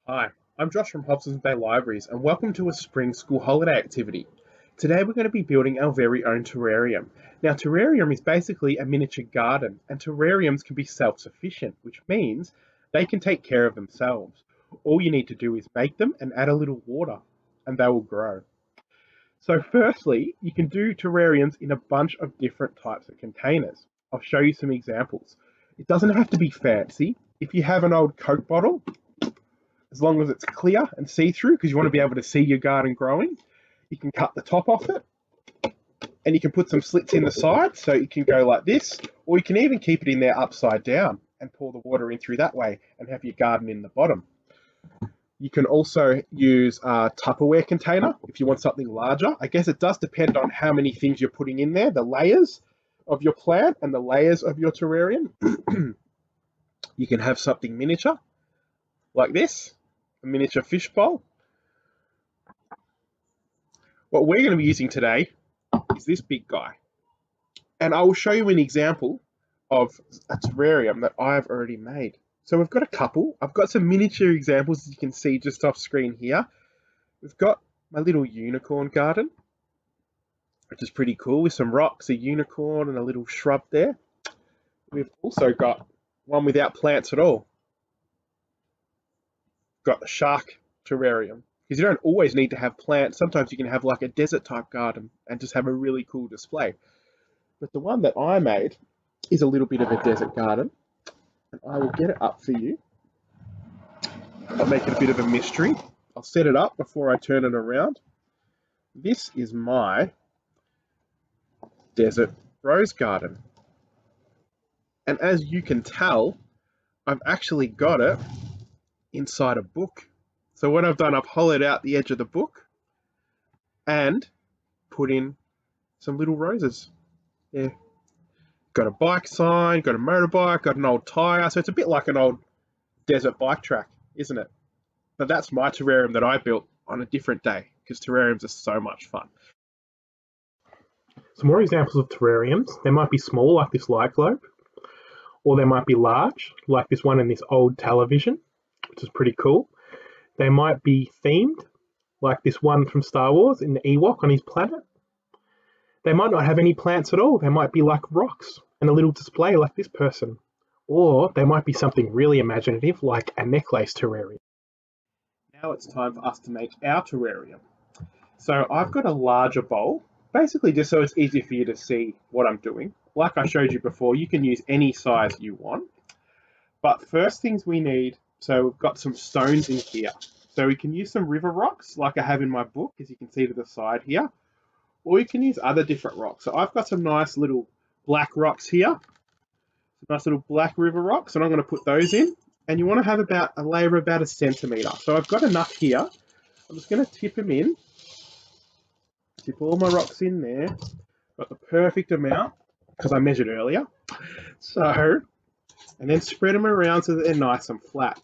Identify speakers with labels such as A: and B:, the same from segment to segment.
A: Hi, I'm Josh from Hobson's Bay Libraries and welcome to a spring school holiday activity. Today we're going to be building our very own terrarium. Now terrarium is basically a miniature garden and terrariums can be self-sufficient, which means they can take care of themselves. All you need to do is make them and add a little water and they will grow. So firstly, you can do terrariums in a bunch of different types of containers. I'll show you some examples. It doesn't have to be fancy. If you have an old Coke bottle, as long as it's clear and see-through, because you want to be able to see your garden growing. You can cut the top off it, and you can put some slits in the side, so you can go like this, or you can even keep it in there upside down and pour the water in through that way and have your garden in the bottom. You can also use a Tupperware container if you want something larger. I guess it does depend on how many things you're putting in there, the layers of your plant and the layers of your terrarium. You can have something miniature, like this, a miniature fish bowl. What we're going to be using today is this big guy. And I will show you an example of a terrarium that I've already made. So we've got a couple. I've got some miniature examples, as you can see just off screen here. We've got my little unicorn garden, which is pretty cool, with some rocks, a unicorn, and a little shrub there. We've also got one without plants at all. Got the shark terrarium, because you don't always need to have plants. Sometimes you can have like a desert type garden and just have a really cool display. But the one that I made is a little bit of a desert garden, and I will get it up for you. I'll make it a bit of a mystery. I'll set it up before I turn it around. This is my desert rose garden. And as you can tell, I've actually got it inside a book. So what I've done, I've hollowed out the edge of the book and put in some little roses. Yeah. Got a bike sign, got a motorbike, got an old tyre. So it's a bit like an old desert bike track, isn't it? But that's my terrarium that I built on a different day, because terrariums are so much fun. Some more examples of terrariums. They might be small, like this light globe, or they might be large, like this one in this old television, which is pretty cool. They might be themed, like this one from Star Wars in the Ewok on his planet. They might not have any plants at all. They might be like rocks and a little display like this person. Or they might be something really imaginative like a necklace terrarium. Now it's time for us to make our terrarium. So I've got a larger bowl, basically just so it's easier for you to see what I'm doing. Like I showed you before, you can use any size you want. But first things we need, so we've got some stones in here. So we can use some river rocks like I have in my book, as you can see to the side here. Or you can use other different rocks. So I've got some nice little black rocks here. Some nice little black river rocks, and I'm going to put those in. And you want to have about a layer of about 1 centimetre. So I've got enough here. I'm just going to tip them in. Tip all my rocks in there. Got the perfect amount, because I measured earlier. So, and then spread them around so that they're nice and flat.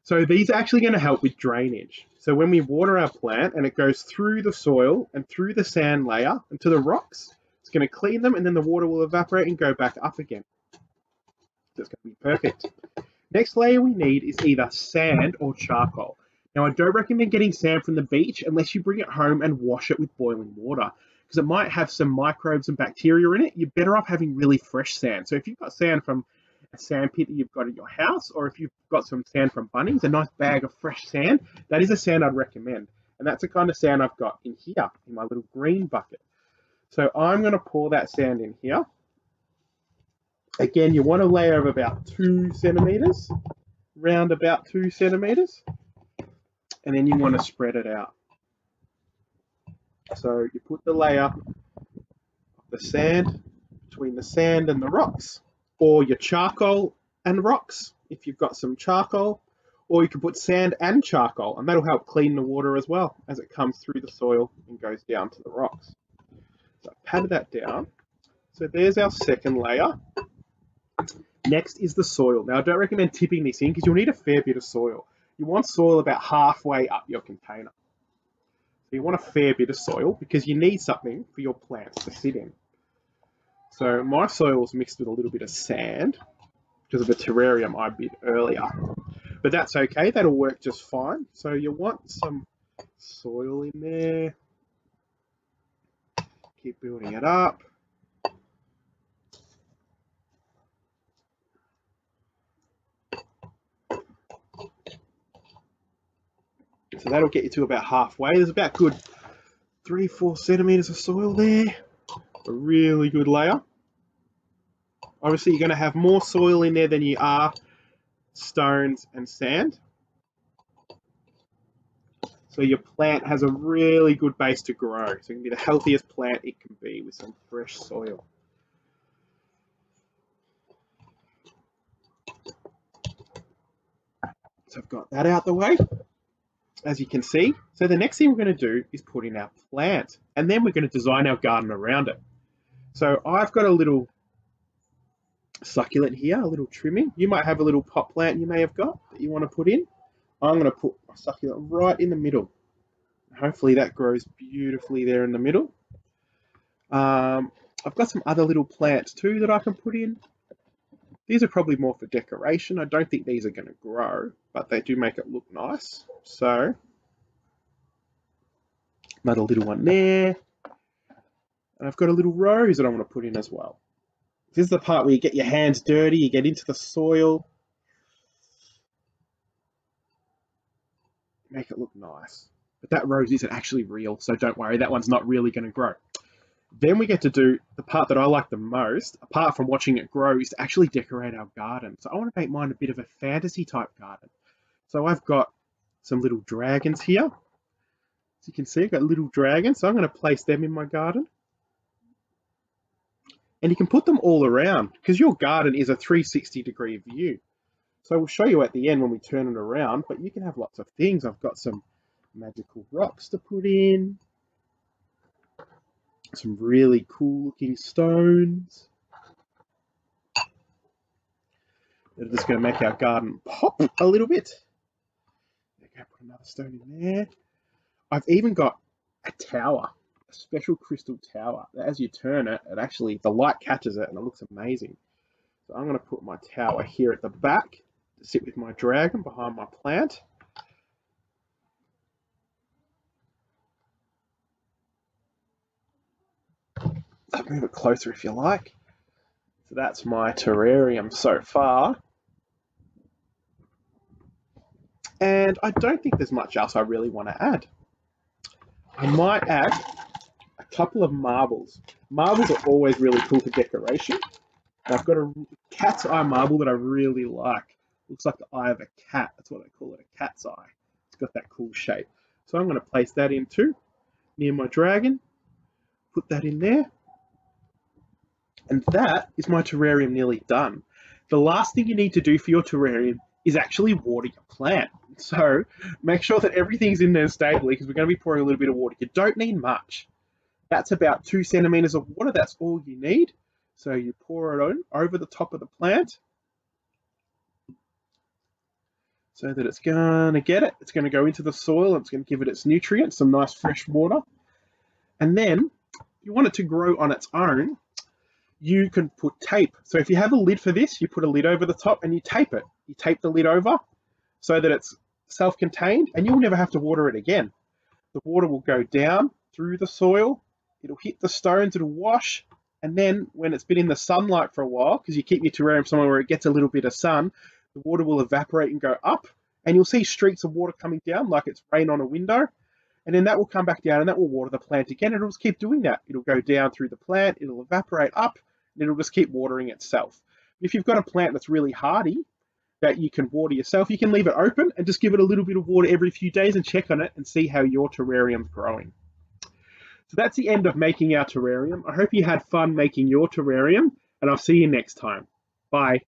A: So these are actually going to help with drainage. So when we water our plant and it goes through the soil and through the sand layer and to the rocks, it's going to clean them, and then the water will evaporate and go back up again. So it's going to be perfect. Next layer we need is either sand or charcoal. Now I don't recommend getting sand from the beach unless you bring it home and wash it with boiling water, because it might have some microbes and bacteria in it. You're better off having really fresh sand. So if you've got sand from a sand pit that you've got at your house, or if you've got some sand from Bunnings, a nice bag of fresh sand, that is a sand I'd recommend. And that's the kind of sand I've got in here, in my little green bucket. So I'm going to pour that sand in here. Again, you want a layer of about 2 centimetres, round about 2 centimetres, and then you want to spread it out. So you put the layer of the sand between the sand and the rocks, or your charcoal and rocks if you've got some charcoal, or you can put sand and charcoal, and that'll help clean the water as well as it comes through the soil and goes down to the rocks. So I've patted that down. So there's our second layer. Next is the soil. Now I don't recommend tipping this in because you'll need a fair bit of soil. You want soil about halfway up your container. So you want a fair bit of soil because you need something for your plants to sit in. So my soil is mixed with a little bit of sand because of the terrarium I did earlier. but that's okay. That'll work just fine. So you want some soil in there. Keep building it up. So that'll get you to about halfway. There's about good 3-4 centimeters of soil there. A really good layer. Obviously, you're going to have more soil in there than you are stones and sand. So your plant has a really good base to grow. So it can be the healthiest plant it can be with some fresh soil. So I've got that out the way, as you can see. So the next thing we're going to do is put in our plant, and then we're going to design our garden around it. So I've got a little succulent here, a little trimming. You might have a little pot plant you may have got that you want to put in. I'm going to put my succulent right in the middle. Hopefully that grows beautifully there in the middle. I've got some other little plants too that I can put in. These are probably more for decoration. I don't think these are going to grow, but they do make it look nice. So, another little one there. And I've got a little rose that I want to put in as well. This is the part where you get your hands dirty, you get into the soil. Make it look nice. But that rose isn't actually real, so don't worry, that one's not really going to grow. Then we get to do the part that I like the most, apart from watching it grow, is to actually decorate our garden. So I want to make mine a bit of a fantasy type garden. So I've got some little dragons here. As you can see, I've got little dragons, so I'm going to place them in my garden. And you can put them all around, because your garden is a 360-degree view. So we'll show you at the end when we turn it around, but you can have lots of things. I've got some magical rocks to put in. Some really cool looking stones. They're just going to make our garden pop a little bit. There we go, put another stone in there. I've even got a tower, a special crystal tower. As you turn it, the light catches it and it looks amazing. So I'm going to put my tower here at the back to sit with my dragon behind my plant. I'll move it closer if you like. So that's my terrarium so far. And I don't think there's much else I really want to add. I might add a couple of marbles. Marbles are always really cool for decoration. And I've got a cat's eye marble that I really like. Looks like the eye of a cat. That's what I call it, a cat's eye. It's got that cool shape. So I'm going to place that in too, near my dragon. Put that in there. And that is my terrarium nearly done. The last thing you need to do for your terrarium is actually water your plant. So make sure that everything's in there stably, because we're going to be pouring a little bit of water. You don't need much. That's about 2 centimeters of water. That's all you need. So you pour it on over the top of the plant so that it's going to get it. It's going to go into the soil. And it's going to give it its nutrients, some nice fresh water. And then if you want it to grow on its own, you can put tape. So if you have a lid for this, you put a lid over the top and you tape it. You tape the lid over so that it's self-contained and you'll never have to water it again. The water will go down through the soil, it'll hit the stones, it'll wash, and then when it's been in the sunlight for a while, because you keep your terrarium somewhere where it gets a little bit of sun, the water will evaporate and go up, and you'll see streaks of water coming down like it's rain on a window. And then that will come back down and that will water the plant again. It'll just keep doing that. It'll go down through the plant, it'll evaporate up, and it'll just keep watering itself. If you've got a plant that's really hardy that you can water yourself, you can leave it open and just give it a little bit of water every few days and check on it and see how your terrarium's growing. So that's the end of making our terrarium. I hope you had fun making your terrarium, and I'll see you next time. Bye.